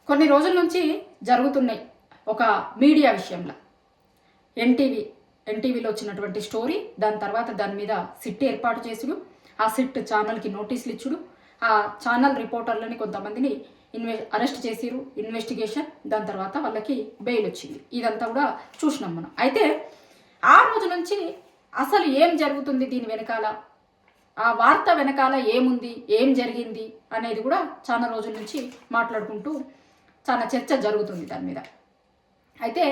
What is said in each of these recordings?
కొన్ని రోజుల నుంచి జరుగుతున్నాయి ఒక మీడియా విషయంలో. ఎన్టీవీలో వచ్చినటువంటి స్టోరీ, దాని తర్వాత దాని మీద సిట్ ఏర్పాటు చేసుడు, ఆ సిట్ ఛానల్కి నోటీసులు ఇచ్చుడు, ఆ ఛానల్ రిపోర్టర్లని కొంతమందిని అరెస్ట్ చేసిరు, ఇన్వెస్టిగేషన్, దాని తర్వాత వాళ్ళకి బెయిల్ వచ్చింది. ఇదంతా కూడా చూసినాం మనం. అయితే ఆ రోజు నుంచి అసలు ఏం జరుగుతుంది దీని వెనకాల, ఆ వార్త వెనకాల ఏముంది, ఏం జరిగింది అనేది కూడా చాలా రోజుల నుంచి మాట్లాడుకుంటూ చాలా చర్చ జరుగుతుంది దాని మీద. అయితే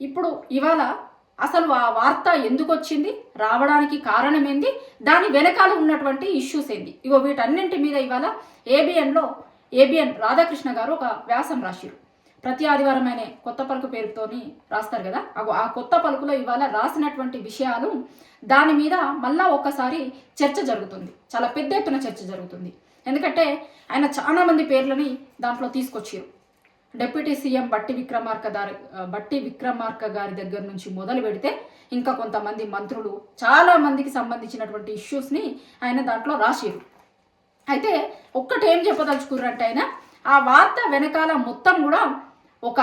ఇప్పుడు ఇవాళ అసలు ఆ వార్త ఎందుకు వచ్చింది, రావడానికి కారణం ఏంది, దాని వెనకాల ఉన్నటువంటి ఇష్యూస్ ఏంది, ఇగో వీటన్నింటి మీద ఇవాళ ఏబిఎన్ రాధాకృష్ణ గారు ఒక వ్యాసం రాసిరు. ప్రతి ఆదివారం ఆయన కొత్త పలుకు పేరుతోని రాస్తారు కదా, ఆ కొత్త పలుకులో ఇవాళ రాసినటువంటి విషయాలు, దాని మీద మళ్ళా ఒక్కసారి చర్చ జరుగుతుంది, చాలా పెద్ద ఎత్తున చర్చ జరుగుతుంది. ఎందుకంటే ఆయన చాలా మంది పేర్లని దాంట్లో తీసుకొచ్చారు. డిప్యూటీ సీఎం బట్టి విక్రమార్క గారి దగ్గర నుంచి మొదలు పెడితే ఇంకా కొంతమంది మంత్రులు, చాలా మందికి సంబంధించినటువంటి ఇష్యూస్ని ఆయన దాంట్లో రాసిరు. అయితే ఒక్కటి ఏం చెప్పదలుచుకున్నారంటే ఆయన ఆ వార్త వెనకాల మొత్తం కూడా ఒక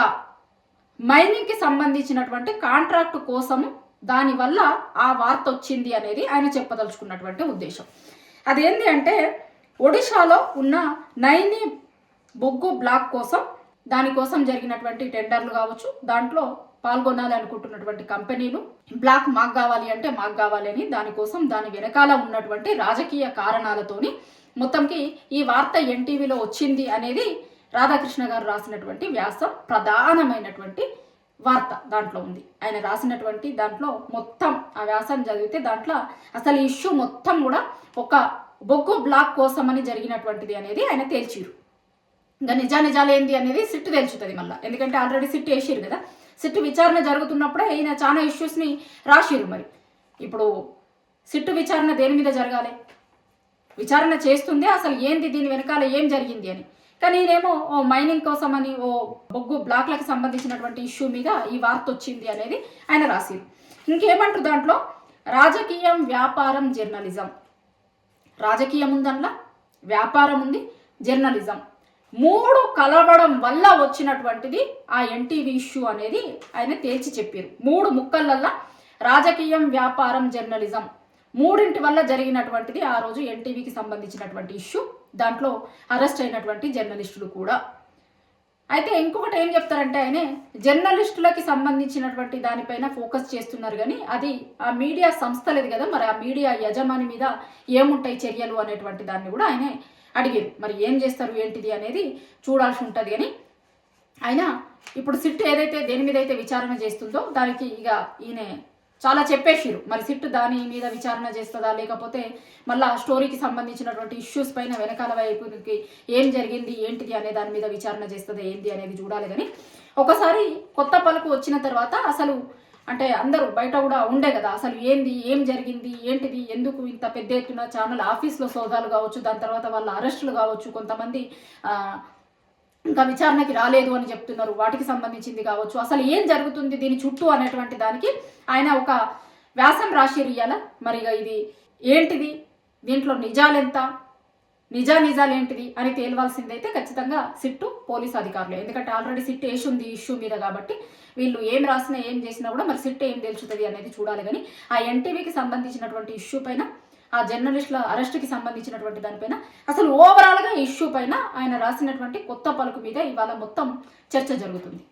మైనింగ్కి సంబంధించినటువంటి కాంట్రాక్ట్ కోసము దానివల్ల ఆ వార్త వచ్చింది అనేది ఆయన చెప్పదలుచుకున్నటువంటి ఉద్దేశం. అదేంటి అంటే ఒడిశాలో ఉన్న నైని బొగ్గు బ్లాక్ కోసం, దానికోసం జరిగినటువంటి టెండర్లు కావచ్చు, దాంట్లో పాల్గొనాలి అనుకుంటున్నటువంటి కంపెనీలు బ్లాక్ మాకు కావాలి అంటే మాకు కావాలి అని దానికోసం దాని వెనకాల ఉన్నటువంటి రాజకీయ కారణాలతోని మొత్తంకి ఈ వార్త ఎన్టీవీలో వచ్చింది అనేది రాధాకృష్ణ గారు రాసినటువంటి వ్యాసం ప్రధానమైనటువంటి వార్త దాంట్లో ఉంది. ఆయన రాసినటువంటి దాంట్లో మొత్తం ఆ వ్యాసం చదివితే దాంట్లో అసలు ఇష్యూ మొత్తం కూడా ఒక బొగ్గు బ్లాక్ కోసమని జరిగినటువంటిది అనేది ఆయన తేల్చిరు. ఇంకా నిజాలు ఏంది అనేది సిట్ తెలుస్తుంది మళ్ళీ, ఎందుకంటే ఆల్రెడీ సిట్ వేసిరు కదా. సిట్ విచారణ జరుగుతున్నప్పుడే ఈయన చాలా ఇష్యూస్ని రాసిరు. మరి ఇప్పుడు సిట్ విచారణ దేని మీద జరగాలి, విచారణ చేస్తుంది అసలు ఏంది దీని వెనకాల ఏం జరిగింది అని. కానీ నేనేమో మైనింగ్ కోసం అని బొగ్గు బ్లాక్లకు సంబంధించినటువంటి ఇష్యూ మీద ఈ వార్త వచ్చింది అనేది ఆయన రాసిరు. ఇంకేమంటారు దాంట్లో, రాజకీయం, వ్యాపారం, జర్నలిజం. రాజకీయం ఉందల్లా, వ్యాపారం ఉంది, జర్నలిజం, మూడు కలవడం వల్ల వచ్చినటువంటిది ఆ ఎన్టీవీ ఇష్యూ అనేది ఆయన తేల్చి చెప్పారు. మూడు ముక్కలల్లా రాజకీయం, వ్యాపారం, జర్నలిజం, మూడింటి వల్ల జరిగినటువంటిది ఆ రోజు ఎన్టీవీకి సంబంధించినటువంటి ఇష్యూ. దాంట్లో అరెస్ట్ అయినటువంటి జర్నలిస్టులు కూడా. అయితే ఇంకొకటి ఏం చెప్తారంటే ఆయన జర్నలిస్టులకి సంబంధించినటువంటి దానిపైన ఫోకస్ చేస్తున్నారు, కానీ అది ఆ మీడియా సంస్థ లేదు కదా, మరి ఆ మీడియా యజమాని మీద ఏముంటాయి చర్యలు అనేటువంటి దాన్ని కూడా ఆయన అడిగారు. మరి ఏం చేస్తారు ఏంటిది అనేది చూడాల్సి ఉంటుంది. అని ఆయన ఇప్పుడు సిట్ ఏదైతే దేని మీద అయితే విచారణ చేస్తుందో దానికి ఇక ఈయన చాలా చెప్పేసిరు. మరి సిట్ దాని మీద విచారణ చేస్తుందా, లేకపోతే మళ్ళీ స్టోరీకి సంబంధించినటువంటి ఇష్యూస్ పైన వెనకాల వైపుకి ఏం జరిగింది ఏంటిది అనే దాని మీద విచారణ చేస్తుందా ఏంటి అనేది చూడాలి. కానీ ఒకసారి కొత్త పలుకు వచ్చిన తర్వాత అసలు అంటే అందరూ బయట కూడా ఉండే కదా, అసలు ఏంది, ఏం జరిగింది, ఏంటిది, ఎందుకు ఇంత పెద్ద ఎత్తున ఛానల్ ఆఫీస్లో సోదాలు కావచ్చు, దాని తర్వాత వాళ్ళ అరెస్టులు కావచ్చు, కొంతమంది ఇంకా విచారణకి రాలేదు అని చెప్తున్నారు, వాటికి సంబంధించింది కావచ్చు, అసలు ఏం జరుగుతుంది దీని చుట్టూ అనేటువంటి దానికి ఆయన ఒక వ్యాసం రాసిరు ఇయ్యాల. మరి ఇది ఏంటిది, దీంట్లో నిజాలెంత, నిజాలు ఏంటిది అని తేలవాల్సిందైతే ఖచ్చితంగా సిట్టు పోలీసు అధికారులు. ఎందుకంటే ఆల్రెడీ సిట్ వేసి ఉంది ఇష్యూ మీద, కాబట్టి వీళ్ళు ఏం రాసినా ఏం చేసినా కూడా మరి సిట్ ఏం తెలుస్తుంది అనేది చూడాలి. కానీ ఆ ఎన్టీవీకి సంబంధించినటువంటి ఇష్యూ పైన, ఆ జర్నలిస్టుల అరెస్ట్కి సంబంధించినటువంటి దానిపైన, అసలు ఓవరాల్గా ఇష్యూ పైన ఆయన రాసినటువంటి కొత్త పలుకు మీద ఇవాళ మొత్తం చర్చ జరుగుతుంది.